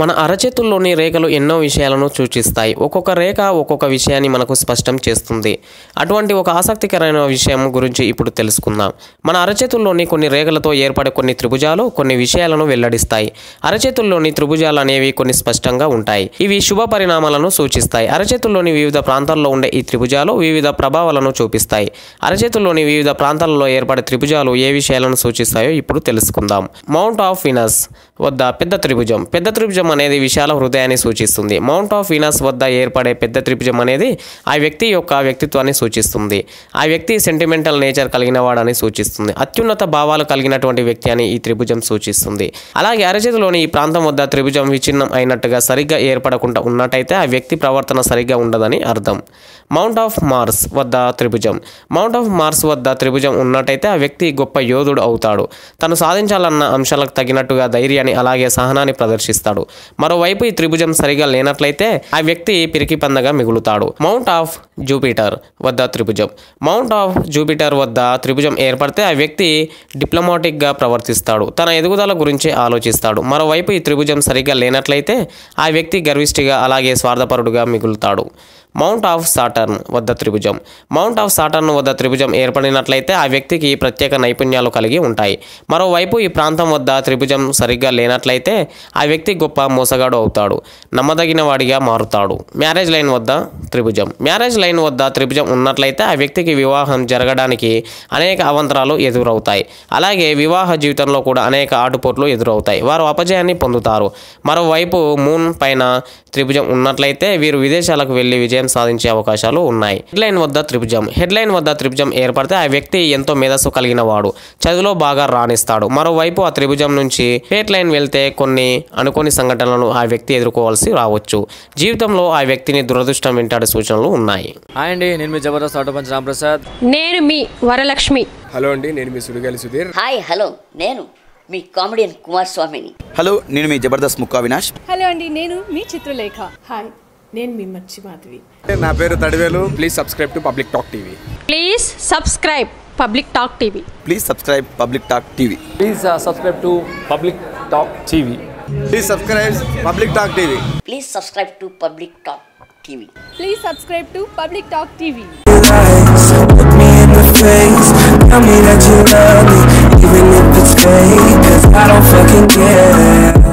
మన అరచేతుల్లోని రేఖలు ఎన్నో విషయాలను సూచిస్తాయి. ఒక్కొక్క రేఖ ఒక్కొక్క విషయాన్ని మనకు స్పష్టం చేస్తుంది. అటువంటి ఒక ఆసక్తికరమైన విషయం గురించి ఇప్పుడు తెలుసుకుందాం. మన అరచేతుల్లోని కొన్ని రేఖలతో ఏర్పడే కొన్ని త్రిభుజాలు కొన్ని విషయాలను వెల్లడిస్తాయి. అరచేతుల్లోని త్రిభుజాలు అనేవి కొన్ని స్పష్టంగా ఉంటాయి. ఇవి శుభ పరిణామాలను సూచిస్తాయి. అరచేతుల్లోని వివిధ ప్రాంతాల్లో ఉండే ఈ త్రిభుజాలు వివిధ ప్రభావాలను చూపిస్తాయి. అరచేతుల్లోని వివిధ ప్రాంతాలలో ఏర్పడే త్రిభుజాలు ఏ విషయాలను సూచిస్తాయో ఇప్పుడు తెలుసుకుందాం. మౌంట్ ఆఫ్ వీనస్ వద్ద పెద్ద త్రిభుజం. పెద్ద త్రిభుజం అనేది విశాల హృదయాన్ని సూచిస్తుంది. మౌంట్ ఆఫ్ వీనస్ వద్ద ఏర్పడే పెద్ద త్రిభుజం అనేది ఆ వ్యక్తి యొక్క వ్యక్తిత్వాన్ని సూచిస్తుంది. ఆ వ్యక్తి సెంటిమెంటల్ నేచర్ కలిగిన వాడని సూచిస్తుంది. అత్యున్నత భావాలు కలిగినటువంటి వ్యక్తి అని ఈ త్రిభుజం సూచిస్తుంది. అలాగే అరచేతిలోని ఈ ప్రాంతం వద్ద త్రిభుజం విచ్ఛిన్నం అయినట్టుగా సరిగ్గా ఏర్పడకుండా ఉన్నట్టయితే ఆ వ్యక్తి ప్రవర్తన సరిగ్గా ఉండదని అర్థం. మౌంట్ ఆఫ్ మార్స్ వద్ద త్రిభుజం. మౌంట్ ఆఫ్ మార్స్ వద్ద త్రిభుజం ఉన్నట్టయితే ఆ వ్యక్తి గొప్ప యోధుడు అవుతాడు. తను సాధించాలన్న అంశాలకు తగినట్టుగా ధైర్యాన్ని అలాగే సహనాన్ని ప్రదర్శిస్తాడు. మరోవైపు ఈ త్రిభుజం సరిగా లేనట్లయితే ఆ వ్యక్తి పిరికి పందగా మిగులుతాడు. మౌంట్ ఆఫ్ జూపిటర్ వద్ద త్రిభుజం. మౌంట్ ఆఫ్ జూపిటర్ వద్ద త్రిభుజం ఏర్పడితే ఆ వ్యక్తి డిప్లొమాటిక్గా ప్రవర్తిస్తాడు. తన ఎదుగుదల గురించి ఆలోచిస్తాడు. మరోవైపు ఈ త్రిభుజం సరిగా లేనట్లయితే ఆ వ్యక్తి గర్విష్ఠిగా అలాగే స్వార్థపరుడుగా మిగులుతాడు. మౌంట్ ఆఫ్ సాటర్న్ వద్ద త్రిభుజం. మౌంట్ ఆఫ్ సాటర్న్ వద్ద త్రిభుజం ఏర్పడినట్లయితే ఆ వ్యక్తికి ప్రత్యేక నైపుణ్యాలు కలిగి ఉంటాయి. మరోవైపు ఈ ప్రాంతం వద్ద త్రిభుజం సరిగ్గా లేనట్లయితే ఆ వ్యక్తి గొప్ప మోసగాడు అవుతాడు. నమ్మదగిన వాడిగా మారుతాడు. మ్యారేజ్ లైన్ వద్ద త్రిభుజం. మ్యారేజ్ లైన్ వద్ద త్రిభుజం ఉన్నట్లయితే ఆ వ్యక్తికి వివాహం జరగడానికి అనేక అవాంతరాలు ఎదురవుతాయి. అలాగే వివాహ జీవితంలో కూడా అనేక ఆటుపోట్లు ఎదురవుతాయి. వారు అపజయాన్ని పొందుతారు. మరోవైపు మూన్ పైన త్రిభుజం ఉన్నట్లయితే వీరు విదేశాలకు వెళ్లి విజయం సాధించే అవకాశాలు ఉన్నాయి. హెడ్లైన్ వద్ద త్రిభుజం. హెడ్లైన్ వద్ద త్రిభుజం ఏర్పడితే ఆ వ్యక్తి ఎంతో మేధస్సు కలిగిన వాడు. చదువులో బాగా రాణిస్తాడు. మరోవైపు ఆ త్రిభుజం నుంచి స్ట్రెయిట్ లైన్ వెళ్తే కొన్ని అనుకోని సంఘటనలను ఆ వ్యక్తి ఎదుర్కోవాల్సి రావచ్చు. జీవితంలో ఆ వ్యక్తిని దురదృష్టం వెంటాడే సూచనలు ఉన్నాయి. హాయ్ అండి, నేను మీ జబర్దస్త్ ఆటోపంచ్ రాంప్రసాద్. నేను మీ వరలక్ష్మి. హలో అండి, నేను మీ సుడిగాలి సుధీర్. హాయ్ హలో, నేను మీ కామెడియన్ కుమార్ స్వామిని. హలో, నేను మీ జబర్దస్త్ ముక్కా వినాష్. హలో అండి, నేను మీ చిత్రలేఖ. హాయ్, నేను మీ మచ్చి మాధవి. నా పేరు Thadivelu. Please subscribe to public talk TV. Please subscribe public talk TV. Please subscribe public talk TV. Please subscribe to public talk TV. Please subscribe public talk TV. Please subscribe to public talk TV. Please subscribe to public talk TV. Look me in the face, tell me that you love me, even if it's fake, 'cause I don't fucking care.